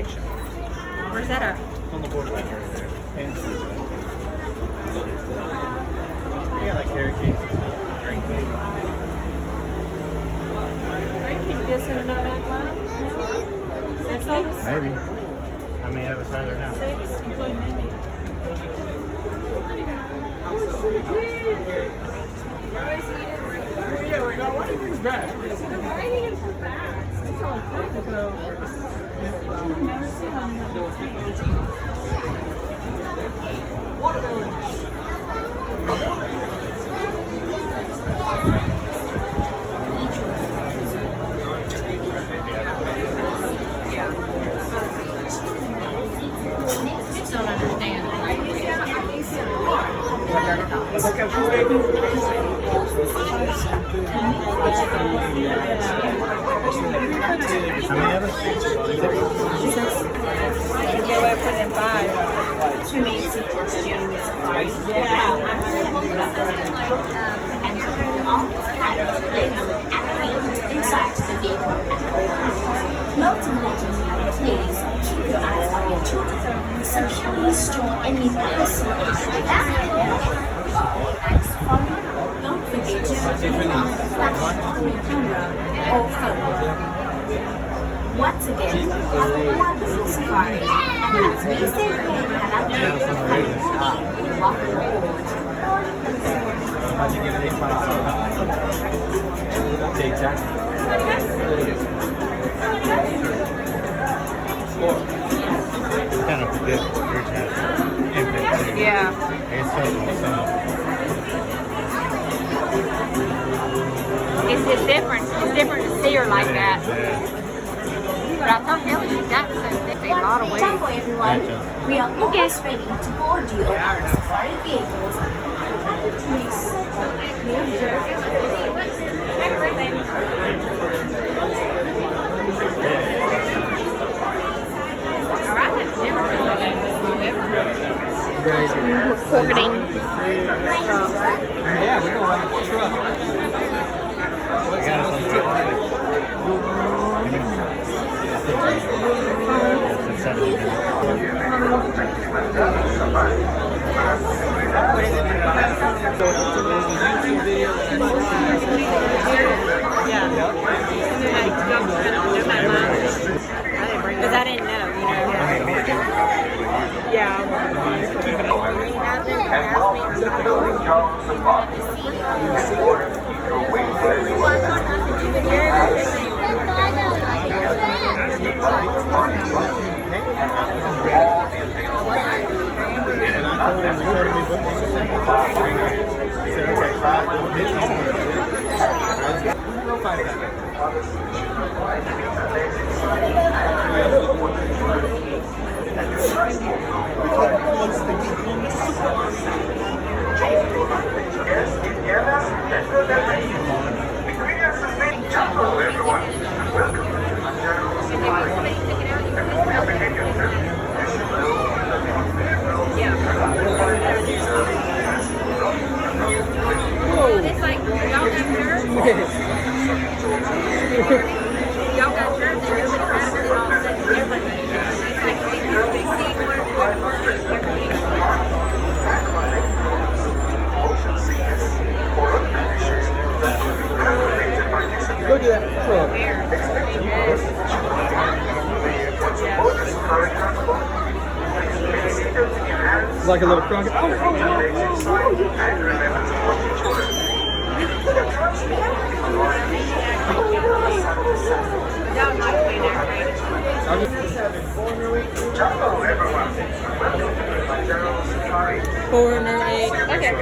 cake shop. Where's that at? On the border right there. And they got like carrot cakes and stuff. Drink cake. Keep this in the back line. Maybe. How many of us are there now? 6, including Mindy. Yeah, we got one of these back. Don't understand. How many of us? Go up for them 5. Too many suggestions. Inside the vehicle. Multiple please keep your eyes on your children. So please store any personal Don't forget to switch off the flash on your camera or phone. Once again, have a wonderful safari. And as we say here at our welcome aboard. How'd you get an 8 Take that. Kind of forget your chance. Yeah. It's so It's different. It's different to see her like that. But I told Kelly she's got a lot of weight. Hello everyone. We are almost ready to board you on our safari vehicles. Please. Recording. yeah, we're going on the truck. Because I didn't know, you know. Yeah. It's like, y'all got shirts? Y'all got shirts and everybody around here all said everything. It's like a big team work. Look at that truck. It's like a little crocodile. Okay.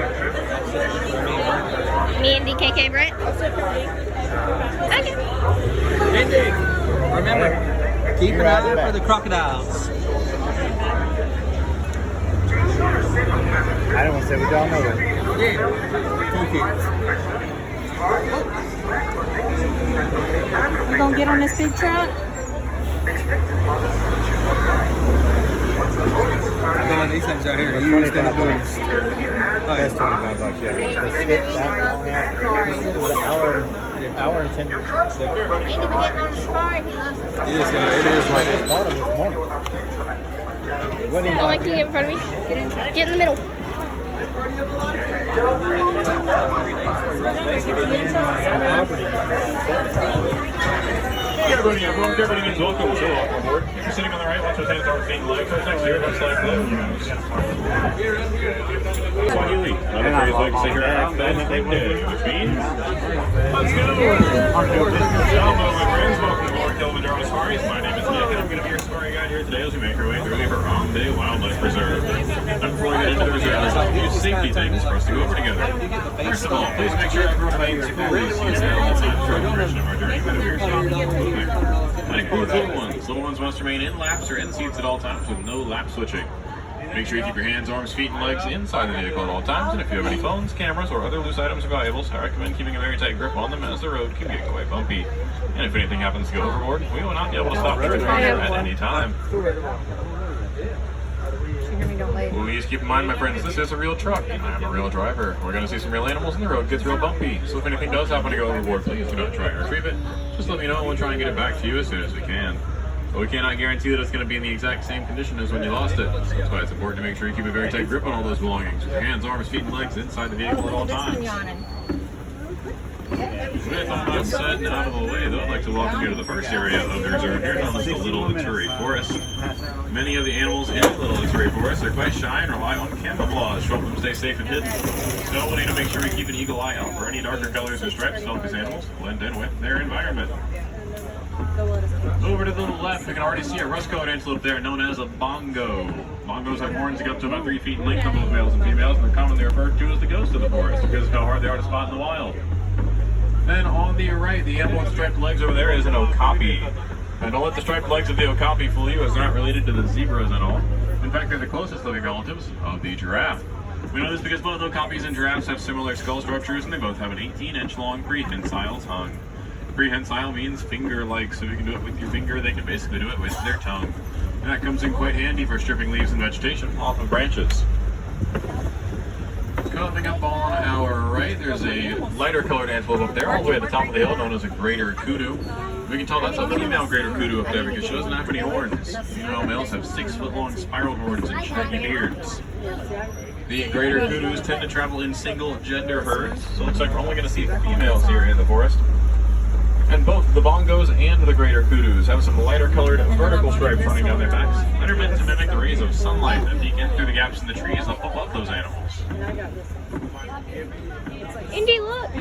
Me and DKK, Brett? Okay. Mindy, remember, keep an eye for the crocodiles. I don't want to say we don't know that. Yeah. You gonna get on this big truck? These things out here, That's you use them 25 to bucks. That's $25, yeah. The skip, that, all that. It was an hour. Hour and 10 minutes. Ain't even getting on the safari. He loves it. It is right Just bought them this morning. What do you Like, can you get in front of me? Get in the middle. Hey everybody, everybody is welcome. So welcome aboard. If you're sitting on the right, watch those hands, arms, feet, and legs. What's next here? Looks like Swahili. Another phrase like say here at Thanksgiving Day, which means let's go. Hello, my friends. Welcome aboard Kilaminjaro Safaris. My name is Nick, and I'm going to be your safari guide here today as we make our way through the Harambe Wildlife Reserve. Now, before we get into the reserve, there's a few safety things for us to go over together. First of all, please make sure everyone remains fully seated all the time throughout the duration of our journey. Whether you're stopping or moving. That includes little ones. Little ones must remain in laps or in seats at all times with no lap switching. Make sure you keep your hands, arms, feet, and legs inside the vehicle at all times, and if you have any phones, cameras, or other loose items or valuables, I recommend keeping a very tight grip on them as the road can get quite bumpy. And if anything happens to go overboard, we will not be able to stop the return at any time. Please keep in mind, my friends, this is a real truck, and I'm a real driver. We're going to see some real animals, and the road gets real bumpy. So if anything does happen to go overboard, please do not try and retrieve it. Just let me know, and we'll try and get it back to you as soon as we can. But we cannot guarantee that it's going to be in the exact same condition as when you lost it. So that's why it's important to make sure you keep a very tight grip on all those belongings, with your hands, arms, feet, and legs inside the vehicle at all times. With all that said and out of the way, though, I'd like to welcome you to the first area of the reserve here, known as the Little Ituri Forest. Many of the animals in the Little Ituri Forest are quite shy and rely on camouflage to help them stay safe and hidden. So we'll need to make sure we keep an eagle eye out for any darker colors or stripes to help these animals blend in with their environment. Over to the left, we can already see a rust-colored antelope there known as a bongo. Bongos have horns that go up to about 3 feet in length on both males and females, and they're commonly referred to as the ghost of the forest because of how hard they are to spot in the wild. Then on the right, the animal with striped legs over there is an okapi. And don't let the striped legs of the okapi fool you, as they're not related to the zebras at all. In fact, they're the closest living relatives of the giraffe. We know this because both okapis and giraffes have similar skull structures, and they both have an 18-inch long prehensile tongue. Prehensile means finger-like, so if you can do it with your finger, they can basically do it with their tongue. And that comes in quite handy for stripping leaves and vegetation off of branches. Coming up on our right, there's a lighter colored antelope up there, all the way at the top of the hill, known as a greater kudu. We can tell that's a female greater kudu up there because she doesn't have any horns. Female males have 6-foot-long spiral horns and shaggy beards. The greater kudus tend to travel in single-gender herds, so it looks like we're only going to see females here in the forest. And both the bongos and the greater kudus have some lighter colored vertical stripes running down their backs that are meant to mimic the rays of sunlight that peek in through the gaps in the trees up above those animals. Indy, look.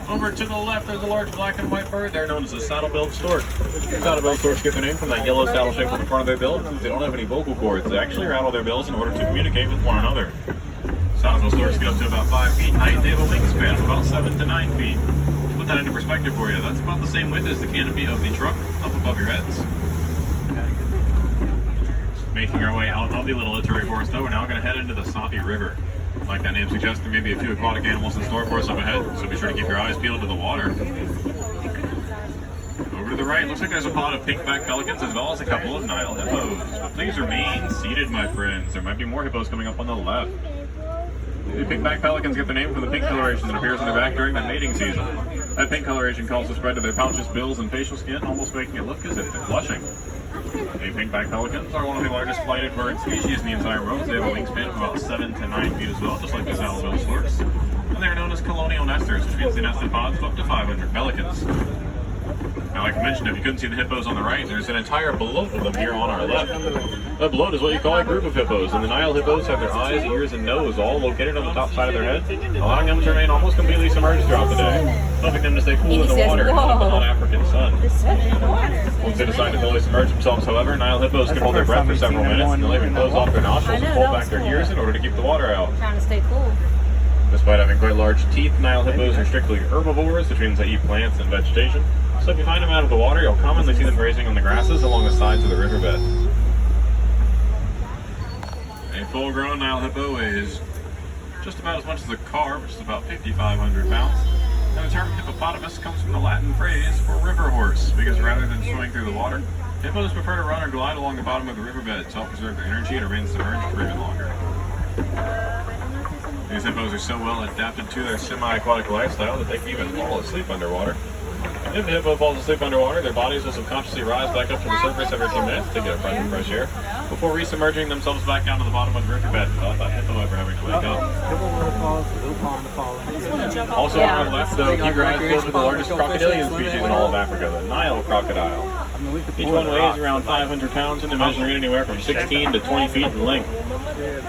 Over to the left, there's a large black and white bird. They're known as a saddle-billed stork. Saddle-billed storks get their name from that yellow saddle shape on the front of their bill. They don't have any vocal cords. They actually rattle their bills in order to communicate with one another. Saddle-billed storks get up to about 5 feet in height. They have a wingspan of about 7 to 9 feet. To put that into perspective for you, that's about the same width as the canopy of the truck up above your heads. Making our way out of the Little Ituri Forest, though, we're now going to head into the Sapi River. Like that name suggests, there may be a few aquatic animals in store for us up ahead, so be sure to keep your eyes peeled to the water. Over to the right, looks like there's a pod of pink-backed pelicans as well as a couple of Nile hippos. But please remain seated, my friends. There might be more hippos coming up on the left. The pink-backed pelicans get their name from the pink coloration that appears on their back during their mating season. That pink coloration causes the spread to their pouches, bills, and facial skin, almost making it look as if they're blushing. The pink-backed pelicans are one of the largest flighted bird species in the entire world. They have a wingspan of about 7 to 9 feet as well, just like the saddle-billed storks. And they're known as colonial nesters, which means they nest in pods of up to 500 pelicans. Now, like I mentioned, if you couldn't see the hippos on the right, there's an entire bloat of them here on our left. A bloat is what you call a group of hippos, and the Nile hippos have their eyes, ears, and nose all located on the top side of their head, allowing them to remain almost completely submerged throughout the day, helping them to stay cool in the water in the hot African sun. Once they decide to fully submerge themselves, however, Nile hippos can hold their breath for several minutes, and they'll even close off their nostrils and pull back their ears in order to keep the water out. Trying to stay cool. Despite having quite large teeth, Nile hippos are strictly herbivores, which means they eat plants and vegetation. So if you find them out of the water, you'll commonly see them grazing on the grasses along the sides of the riverbed. A full-grown Nile hippo is just about as much as a car, which is about 5,500 pounds. And the term hippopotamus comes from the Latin phrase for river horse, because rather than swimming through the water, hippos prefer to run or glide along the bottom of the riverbed to help preserve their energy and remain submerged for even longer. These hippos are so well adapted to their semi-aquatic lifestyle that they can even fall asleep underwater. If a hippo falls asleep underwater, their bodies will subconsciously rise back up to the surface every few minutes to get a breath of fresh air, before re-submerging themselves back down to the bottom of the riverbed without that hippo ever having to wake up. Also on our left, though, keep your eyes peeled for the largest crocodilian species in all of Africa, the Nile crocodile. Each one weighs around 500 pounds and they measure anywhere from 16 to 20 feet in length.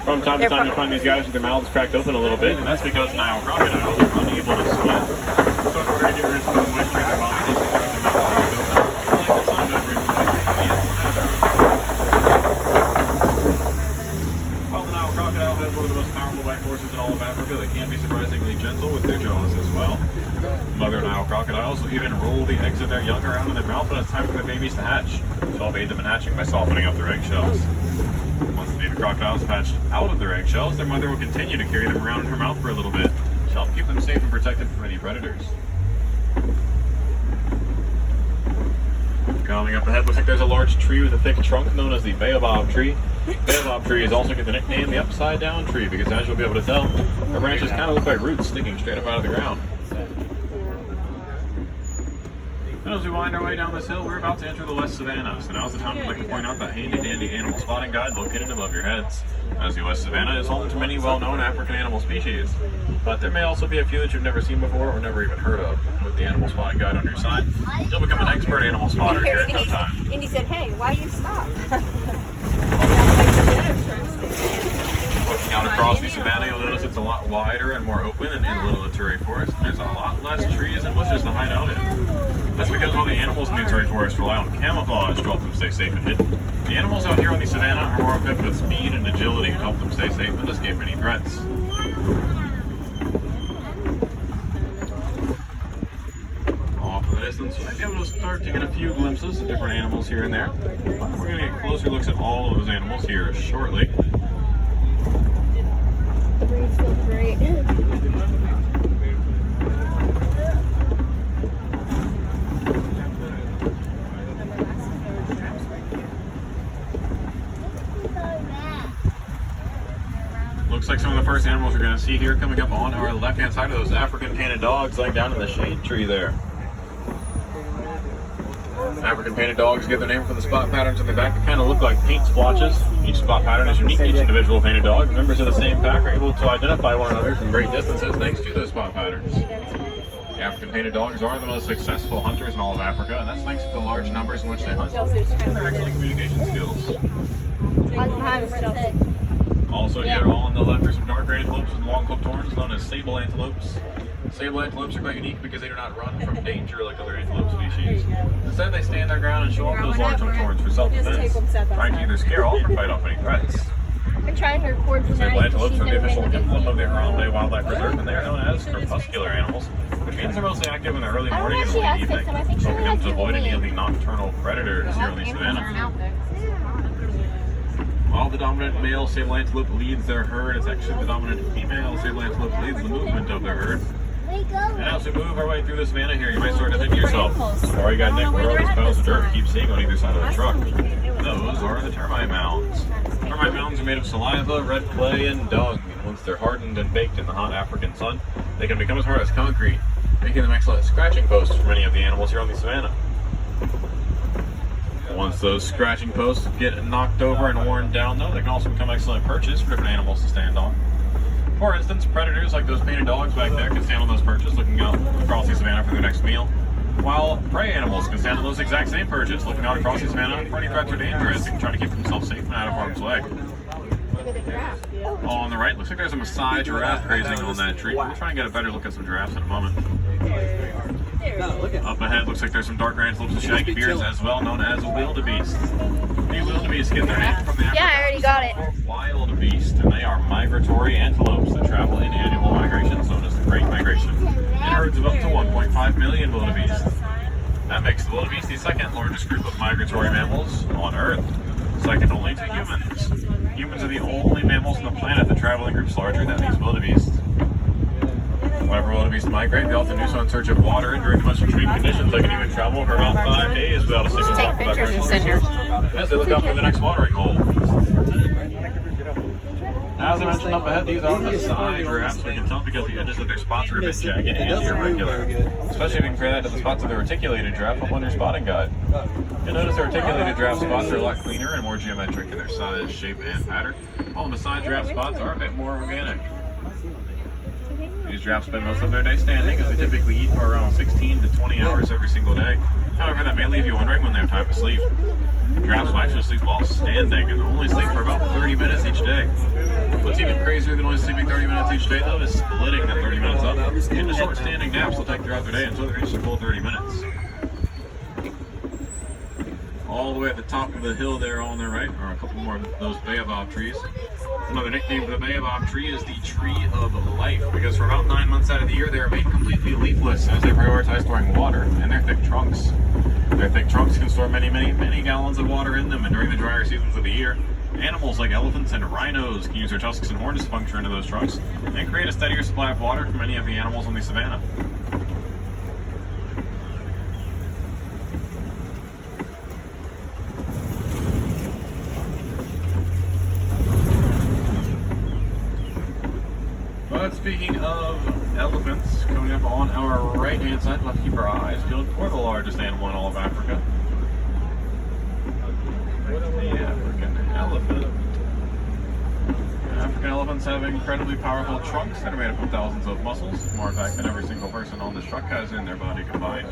From time to time you find these guys with their mouths cracked open a little bit, and that's because Nile crocodiles are unable to swim. So in order to get rid of some of the moisture in their bodies, they can their mouths open, like the sun does While the Nile crocodile has one of the most powerful white horses in all of Africa, they can be surprisingly gentle with their jaws as well. Mother Nile crocodiles will even roll the eggs of their young around in their mouth when it's time for their babies to hatch. So I'll aid them in hatching by softening up their eggshells. Once the baby crocodiles have hatched out of their eggshells, their mother will continue to carry them around in her mouth for a little bit to help keep them safe and protected from any predators. Coming up ahead, looks like there's a large tree with a thick trunk known as the baobab tree. Baobab trees also get the nickname the upside down tree because, as you'll be able to tell, the branches kind of look like roots sticking straight up out of the ground. And as we wind our way down this hill, we're about to enter the West Savannah. So now's the time I'd like to point out that handy-dandy animal spotting guide located above your heads. As the West Savannah is home to many well-known African animal species, but there may also be a few that you've never seen before or never even heard of. With the animal spotting guide on your side, you'll become an expert animal spotter here in no time. Indy said, hey, why you stop? Looking out across the savannah, you'll notice it's a lot wider and more open than in the Little Terry Forest. There's a lot less trees and bushes to hide out in. That's because all the animals in the Terry Forest rely on camouflage to help them stay safe and hidden. The animals out here on the savannah are more equipped with speed and agility to help them stay safe and escape any threats. Off in the distance, you might be able to start to get a few glimpses of different animals here and there. We're going to get closer looks at all of those animals here shortly. The breeze feels great. Looks like some of the first animals we're going to see here coming up on our left-hand side of those African painted dogs laying down in the shade tree there. African painted dogs get their name from the spot patterns on their back that kind of look like paint splotches. Each spot pattern is unique to each individual painted dog. Members of the same pack are able to identify one another from great distances thanks to those spot patterns. The African painted dogs are the most successful hunters in all of Africa, and that's thanks to the large numbers in which they hunt and their excellent communication skills. Also here on the left are some dark gray antelopes with long clipped horns known as sable antelopes. Sable antelopes are quite unique because they do not run from danger like other antelope species. Instead, they stand their ground and show off those large hooked horns for self-defense, trying to either scare off or fight off any threats. I'm trying to record tonight. Sable antelopes She's are the never official been to emblem of the Harambe Wildlife Reserve, and they are known as crepuscular animals, which means they're mostly active in the early morning and late evening, hoping them to avoid any of the nocturnal predators here on the savannah. While the dominant male sable antelope leads their herd, it's actually the dominant female sable antelope leads the movement of their herd. And as we move our way through the savannah here, you might start to think to yourself, or you got Nick, where are these piles of dirt you keep seeing on either side of the truck? Those are the termite mounds. Termite mounds are made of saliva, red clay, and dung, and once they're hardened and baked in the hot African sun, they can become as hard as concrete, making them excellent scratching posts for many of the animals here on the savannah. Once those scratching posts get knocked over and worn down, though, they can also become excellent perches for different animals to stand on. For instance, predators like those painted dogs back there can stand on those perches looking out across the savannah for their next meal, while prey animals can stand on those exact same perches looking out across the savannah for any threats or dangers. They can try to keep themselves safe and out of harm's way. Oh, on the right, looks like there's a Maasai giraffe grazing on that tree. We'll try and get a better look at some giraffes in a moment. Up ahead, looks like there's some dark gray antelopes with shaggy beards, as well known as wildebeest. The wildebeest get their name from the Yeah, I already got it. wildebeest, and they are migratory antelopes that travel in annual migrations known as the Great Migration, in herds of up to 1.5 million wildebeest. That makes the wildebeest the second largest group of migratory mammals on Earth, second only to humans. Humans are the only mammals on the planet that travel in groups larger than these wildebeests. Whenever wildebeest migrate, they often do so in search of water, and during the most extreme conditions, they can even travel for about 5 days without a single Take drop of pictures and that send her. as they look out for the next watering hole. As I mentioned up ahead, these are the side giraffes. We can tell because the edges of their spots are a bit jagged and irregular. Especially if you compare that to the spots of the reticulated giraffe up on your spotting guide. You'll notice the reticulated giraffe spots are a lot cleaner and more geometric in their size, shape, and pattern, while the side giraffe spots are a bit more organic. These giraffes spend most of their day standing, as they typically eat for around 16 to 20 hours every single day. However, that may leave you wondering when they have time to sleep. Giraffes will actually sleep while standing, and they'll only sleep for about 30 minutes each day. What's even crazier than only sleeping 30 minutes each day, though, is splitting that 30 minutes up into short standing naps they'll take throughout their day until they reach the full 30 minutes. All the way at the top of the hill there on their right are a couple more of those baobab trees. Another nickname for the baobab tree is the tree of life, because for about 9 months out of the year they are made completely leafless as they prioritize storing water in their thick trunks. Their thick trunks can store many gallons of water in them, and during the drier seasons of the year, animals like elephants and rhinos can use their tusks and horns to puncture into those trunks and create a steadier supply of water for many of the animals on the savanna. But speaking of elephants, coming up on our right-hand side, let's keep our eyes peeled for the largest animal in all of Africa. The African elephant. African elephants have incredibly powerful trunks that are made up of thousands of muscles, more in fact than every single person on this truck has in their body combined.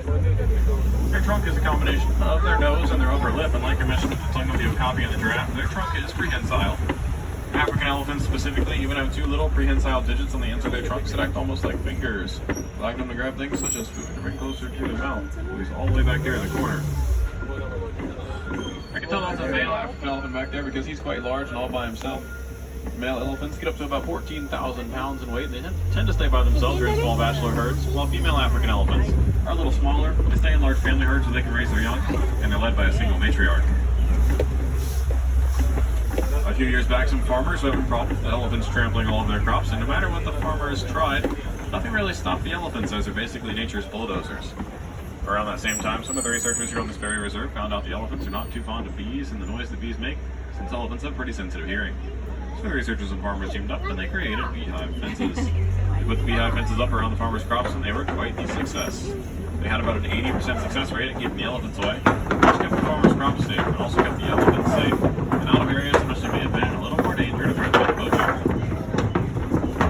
Their trunk is a combination of their nose and their upper lip, and like I mentioned with the tongue of the okapi and the giraffe, their trunk is prehensile. African elephants specifically even have 2 little prehensile digits on the ends of their trunks that act almost like fingers, allowing them to grab things such as food and bring closer to the mouth. He's all the way back there in the corner. I can tell that's a male African elephant back there because he's quite large and all by himself. Male elephants get up to about 14,000 pounds in weight, and they tend to stay by themselves during small bachelor herds, while female African elephants are a little smaller. They stay in large family herds so they can raise their young, and they're led by a single matriarch. A few years back, some farmers were having problems with the elephants trampling all of their crops, and no matter what the farmers tried, nothing really stopped the elephants, as they're basically nature's bulldozers. Around that same time, some of the researchers here on this berry reserve found out the elephants are not too fond of bees and the noise that bees make, since elephants have pretty sensitive hearing. So the researchers and farmers teamed up and they created beehive fences. They put the beehive fences up around the farmers' crops, and they were quite the success. They had about an 80% success rate at keeping the elephants away, which kept the farmers' crops safe and also kept the elephants safe and out of areas in which they may have been in a little more danger to threaten by poaching.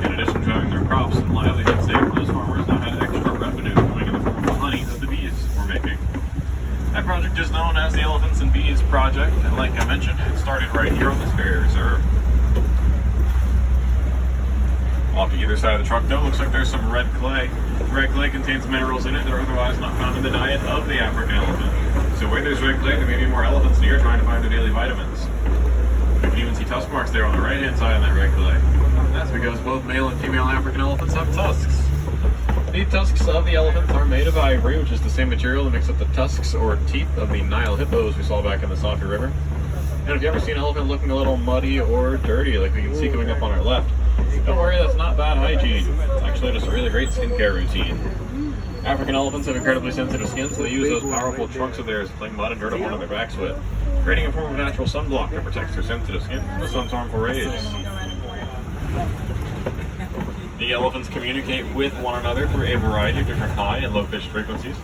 In addition to having their crops and livelihood safe, those farmers now had extra revenue coming in the form of the honey that the bees were making. That project is known as the Elephants and Bees Project, and like I mentioned, it started right here on this berry reserve. Off to either side of the truck, though, looks like there's some red clay. Red clay contains minerals in it that are otherwise not found in the diet of the African elephant. So where there's red clay, there may be more elephants near trying to find their daily vitamins. You can even see tusk marks there on the right-hand side of that red clay. That's because both male and female African elephants have tusks. The tusks of the elephants are made of ivory, which is the same material that makes up the tusks or teeth of the Nile hippos we saw back in the Safi River. And if you ever see an elephant looking a little muddy or dirty, like we can see coming up on our left, don't worry, that's not bad hygiene. It's actually just a really great skincare routine. African elephants have incredibly sensitive skin, so they use those powerful trunks of theirs to fling mud and dirt up onto their backs with, creating a form of natural sunblock that protects their sensitive skin from the sun's harmful rays. The elephants communicate with one another through a variety of different high and low pitched frequencies,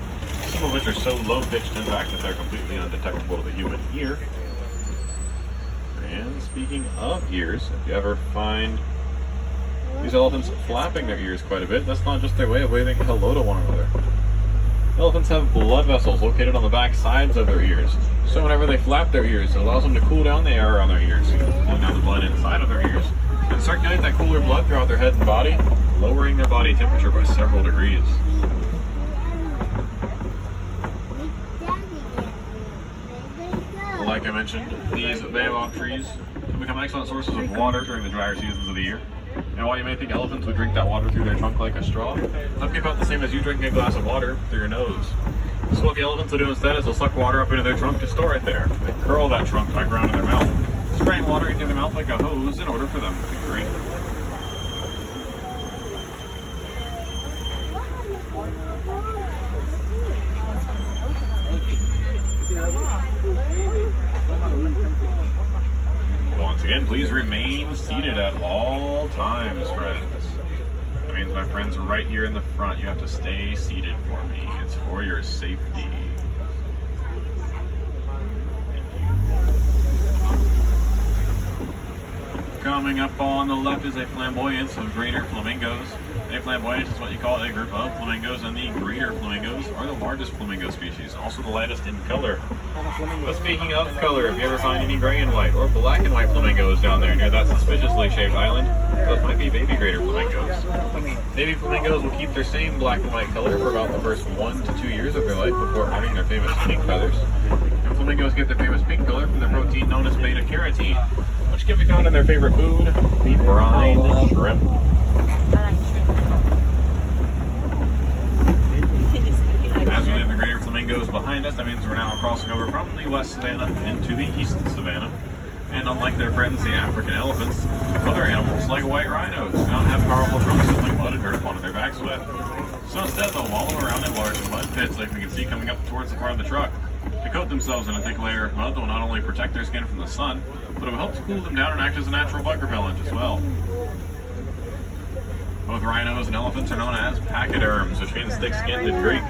some of which are so low pitched in fact that they're completely undetectable to the human ear. And speaking of ears, if you ever find these elephants flapping their ears quite a bit, that's not just their way of waving hello to one another. Elephants have blood vessels located on the back sides of their ears, so whenever they flap their ears, it allows them to cool down the air on their ears, cooling down the blood inside of their ears, and circulate that cooler blood throughout their head and body, lowering their body temperature by several degrees. Like I mentioned, these baobab trees can become excellent sources of water during the drier seasons of the year. And while you may think elephants would drink that water through their trunk like a straw, that'd be about the same as you drinking a glass of water through your nose. So what the elephants will do instead is they'll suck water up into their trunk to store it there. They curl that trunk back around in their mouth, spraying water into their mouth like a hose in order for them to drink. Once again, please remain seated at all times, friends. That means my friends are right here in the front. You have to stay seated for me. It's for your safety. Coming up on the left is a flamboyance of greater flamingos. A flamboyance is what you call a group of flamingos, and the greater flamingos are the largest flamingo species, also the lightest in color. But speaking of color, if you ever find any gray and white or black and white flamingos down there near that suspiciously shaped island, those might be baby greater flamingos. Baby flamingos will keep their same black and white color for about the first 1 to 2 years of their life before earning their famous pink feathers. And flamingos get their famous pink color from the protein known as beta-carotene, which can be found in their favorite food, the brine shrimp. As we leave the greater flamingos behind us, that means we're now crossing over from the west savanna into the east savanna. And unlike their friends, the African elephants, other animals like white rhinos do not have powerful trunks that like mud and dirt upon their backs with. So instead, they'll wallow around in large mud pits like we can see coming up towards the front of the truck. To coat themselves in a thick layer of mud that will not only protect their skin from the sun, but it will help to cool them down and act as a natural bug repellent as well. Both rhinos and elephants are known as pachyderms, which means thick-skinned in Greek.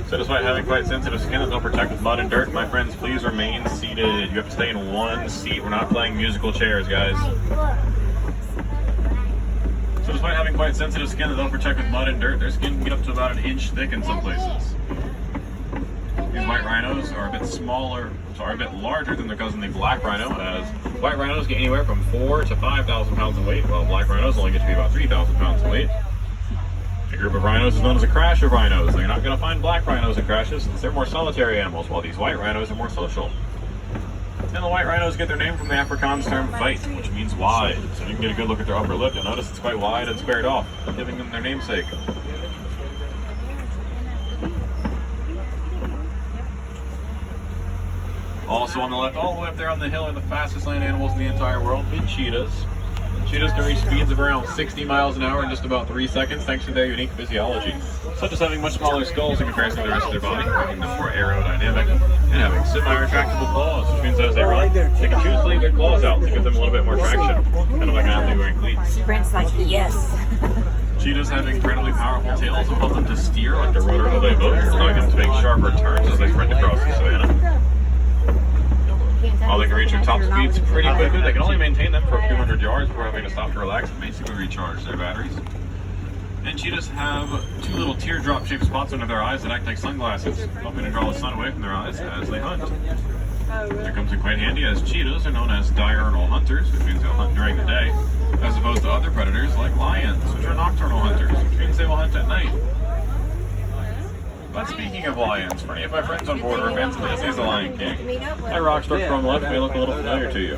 So despite having quite sensitive skin that they'll protect with mud and dirt, my friends, please remain seated. You have to stay in one seat. We're not playing musical chairs, guys. So despite having quite sensitive skin that they'll protect with mud and dirt, their skin can get up to about 1 inch thick in some places. These white rhinos are a bit smaller, a bit larger than their cousin the black rhino, as white rhinos get anywhere from 4,000 to 5,000 pounds in weight, while black rhinos only get to be about 3,000 pounds in weight. A group of rhinos is known as a crash of rhinos. You're not going to find black rhinos in crashes since they're more solitary animals, while these white rhinos are more social. And the white rhinos get their name from the Afrikaans term fight, which means wide. So you can get a good look at their upper lip, you'll notice it's quite wide and squared off, giving them their namesake. Also on the left, all the way up there on the hill, are the fastest land animals in the entire world, the cheetahs. Cheetahs can reach speeds of around 60 miles an hour in just about 3 seconds, thanks to their unique physiology, such as having much smaller skulls in comparison to the rest of their body, making them more aerodynamic, and having semi-retractable claws, which means as they run, they can choose to leave their claws out to give them a little bit more traction, kind of like an athlete wearing cleats. Brent's like, yes. Cheetahs have incredibly powerful tails that help them to steer like the rotor of a boat, allowing them to make sharper turns as they sprint across the savannah. While they can reach their top speeds pretty quickly, they can only maintain them for a few hundred yards before having to stop to relax and basically recharge their batteries. And cheetahs have 2 little teardrop-shaped spots under their eyes that act like sunglasses, helping to draw the sun away from their eyes as they hunt. That comes in quite handy, as cheetahs are known as diurnal hunters, which means they'll hunt during the day, as opposed to other predators like lions, which are nocturnal hunters, which means they will hunt at night. But speaking of lions, for any of my friends on board are fans of Disney's The Lion King. That rock structure on the left may look a little familiar to you.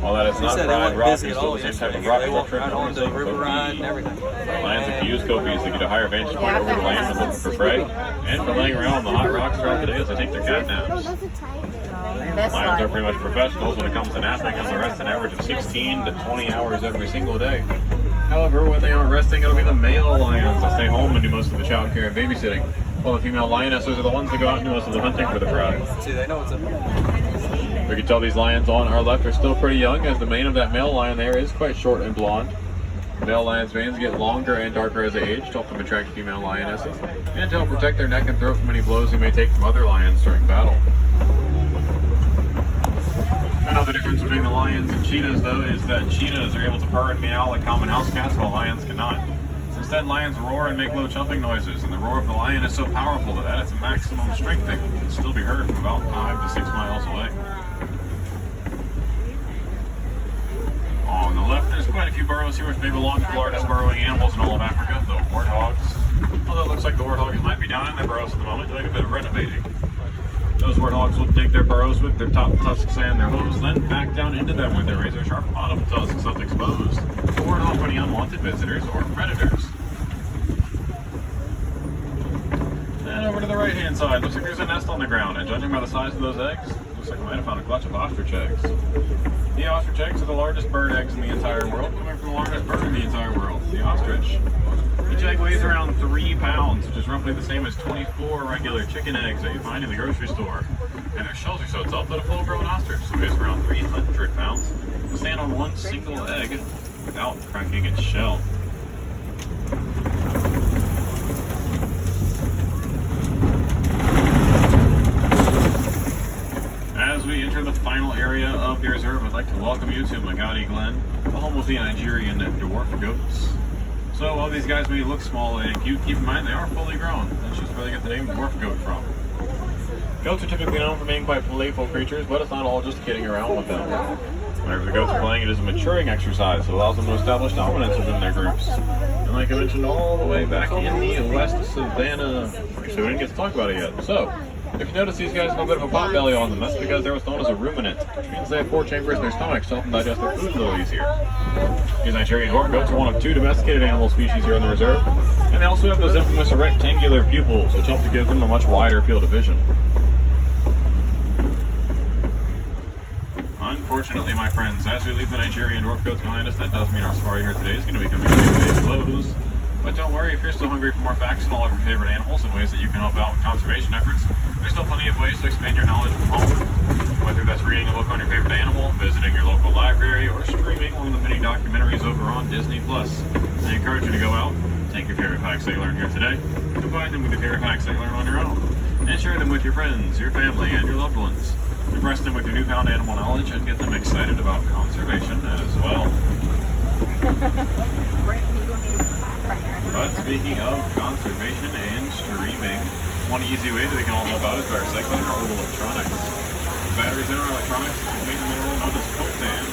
While that is not fried rock, it's still the same type of rock structure known as a river ride and everything. Lions can use copies to get a higher vantage point over the land and looking for prey, and for laying around on the hot rocks throughout the day as they take their cat naps. Lions are pretty much professionals when it comes to napping, as they rest an average of 16 to 20 hours every single day. However, when they aren't resting, it'll be the male lions that stay home and do most of the child care and babysitting, while the female lionesses are the ones that go out and do most of the hunting for the prize. See, they know what's up. We can tell these lions on our left are still pretty young, as the mane of that male lion there is quite short and blonde. Male lions' manes get longer and darker as they age to help them attract female lionesses, and to help protect their neck and throat from any blows they may take from other lions during battle. Another difference between the lions and cheetahs, though, is that cheetahs are able to purr and meow like common house cats, while lions cannot. Instead, lions roar and make low chumping noises, and the roar of the lion is so powerful that at its maximum strength it can still be heard from about 5 to 6 miles away. On the left, there's quite a few burrows here which may belong to the largest burrowing animals in all of Africa, the warthogs. Although it looks like the warthogs might be down in their burrows at the moment doing a bit of renovating. Those warthogs will dig their burrows with their top tusks and their hooves, then back down into them with their razor-sharp bottom tusks left exposed, to ward off any unwanted visitors or predators. And over to the right-hand side, looks like there's a nest on the ground, and judging by the size of those eggs, looks like I might have found a clutch of ostrich eggs. The ostrich eggs are the largest bird eggs in the entire world, coming from the largest bird in the entire world, the ostrich. Each egg weighs around 3 pounds, which is roughly the same as 24 regular chicken eggs that you find in the grocery store. And their shells are so tough that a full-grown ostrich, so weighs around 300 pounds, will stand on one single egg without cracking its shell. As we enter the final area of the reserve, I'd like to welcome you to Magadi Glen, the home of the Nigerian dwarf goats. So while these guys may look small and cute, keep in mind they are fully grown. That's just where they get the name dwarf goat from. Goats are typically known for being quite playful creatures, but it's not all just kidding around with them. Whenever the goats are playing, it is a maturing exercise that allows them to establish dominance within their groups. And like I mentioned, all the way back in the West Savannah, so we didn't get to talk about it yet. So, if you notice these guys have a bit of a pot belly on them, that's because they're what's known as a ruminant, which means they have 4 chambers in their stomachs to help them digest their food a little easier. These Nigerian dwarf goats are one of 2 domesticated animal species here in the reserve, and they also have those infamous rectangular pupils, which help to give them a much wider field of vision. Unfortunately, my friends, as we leave the Nigerian dwarf goats behind us, that does mean our safari here today is going to be coming to a close. But don't worry, if you're still hungry for more facts and all of your favorite animals and ways that you can help out with conservation efforts, there's still plenty of ways to expand your knowledge from home. Whether that's reading a book on your favorite animal, visiting your local library, or streaming one of the many documentaries over on Disney+. I encourage you to go out, take your favorite facts that you learned here today, combine them with your favorite facts that you learned on your own, and share them with your friends, your family, and your loved ones. Impress them with your newfound animal knowledge and get them excited about conservation as well. But speaking of conservation and streaming, one easy way that we can all help out is by recycling our old electronics. Batteries in our electronics contain a mineral known as coltan.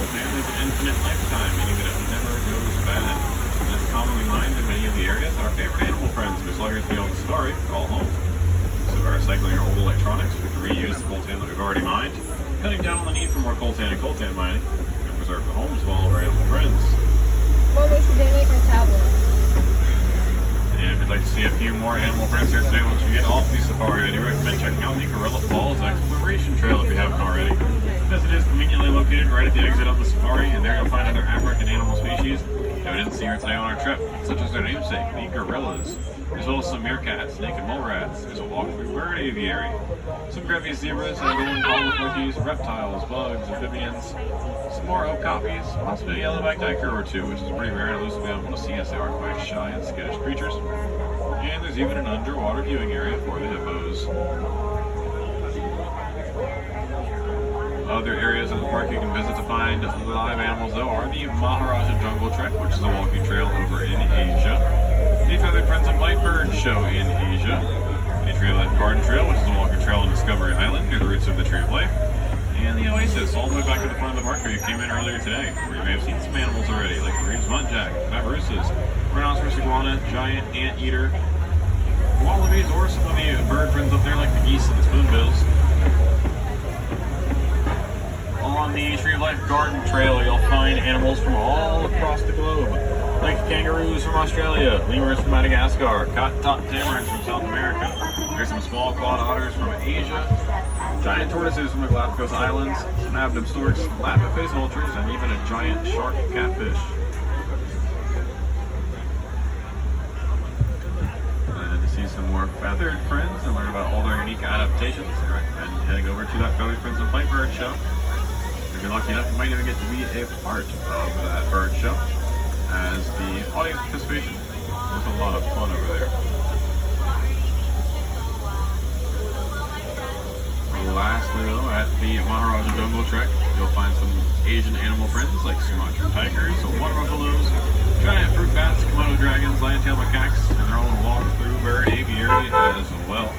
Coltan has an infinite lifetime, meaning that it never goes bad. And it's commonly mined in many of the areas that our favorite animal friends who are here to be on the safari call home. So by recycling our old electronics, we can reuse the coltan that we've already mined, cutting down on the need for more coltan and coltan mining, and preserve the homes of all of our animal friends. Well, we should donate my tablet. And if you'd like to see a few more animal friends here today, once you get off the safari, I do recommend checking out the Gorilla Falls Exploration Trail if you haven't already. Because it is conveniently located right at the exit of the safari, and there you'll find other African animal species that we didn't see here today on our trip, such as their namesake, the gorillas, as well as some meerkats, naked mole rats. There's a walk-through bird aviary, some grevy's zebras, and golden monkeys, reptiles, bugs, amphibians, some more okapis, possibly a yellow-backed hiker or 2, which is pretty rare and elusive to be able to see as they are quite shy and skittish creatures. And there's even an underwater viewing area for the hippos. Other areas of the park you can visit to find live animals, though, are the Maharaja Jungle Trek, which is a walking trail over in Asia, the Feathered Friends and Blackbird Show in Asia, the Tree of Life Garden Trail, which is a walking trail on Discovery Island near the roots of the Tree of Life, and the Oasis, all the way back to the front of the park where you came in earlier today, where you may have seen some animals already, like the Reeves muntjac, baboosas, rhinoceros iguana, giant anteater, wallabies, or some of the bird friends up there like the geese and the spoonbills. On the Tree of Life Garden Trail, you'll find animals from all across the globe, like kangaroos from Australia, lemurs from Madagascar, cotton-top tamarins from South America. There's some small clawed otters from Asia, giant tortoises from the Galapagos Islands, snub-nabbed storks, lapis vultures, and even a giant shark catfish. And to see some more feathered friends and learn about all their unique adaptations, I recommend heading over to that Feathered Friends and Blackbird Show. If you're lucky enough, you might even get to be a part of that bird show, as the audience participation was a lot of fun over there. Lastly, though, at the Maharaja Jungle Trek, you'll find some Asian animal friends like Sumatran tigers, water buffaloes, giant fruit bats, Komodo dragons, lion-tailed macaques, and their own walk-through bird aviary as well.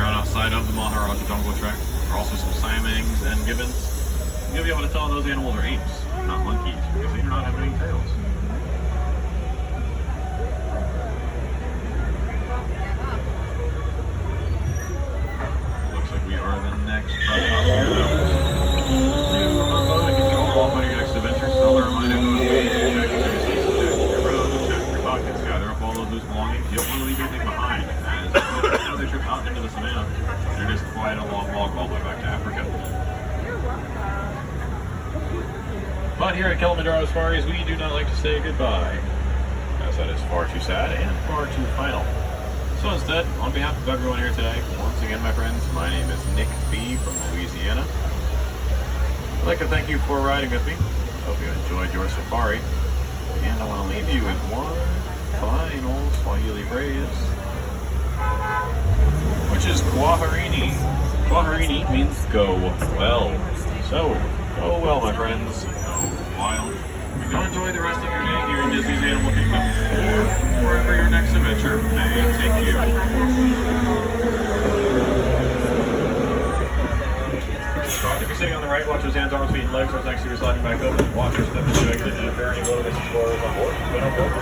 Outside of the Maharaja Jungle Trek are also some siamangs and gibbons. You'll be able to tell those animals are apes, not monkeys, because they do not have any tails. Looks like we are the next truck up here, though. To control all your next adventure, so I'll remind you to check your seats, check your roads, check your pockets, gather up all those loose belongings. You don't want to leave anything behind, as another here at Kilaminjaro Safaris, we do not like to say goodbye, as that is far too sad and far too final. So instead, on behalf of everyone here today, once again, my friends, my name is Nick B. from Louisiana. I'd like to thank you for riding with me. Hope you enjoyed your safari. And I want to leave you with one final Swahili phrase, which is Kwaherini. Kwaherini means go well. So, go well, my friends. Go wild. Go enjoy the rest of your day here in Disney's Animal Kingdom, or wherever your next adventure may take you. If you're sitting on the right, watch those hands, arms, feet, and legs. Those next to you are sliding back over. Watch your step into exit, and if there are any wilderness explorers on board, then on board.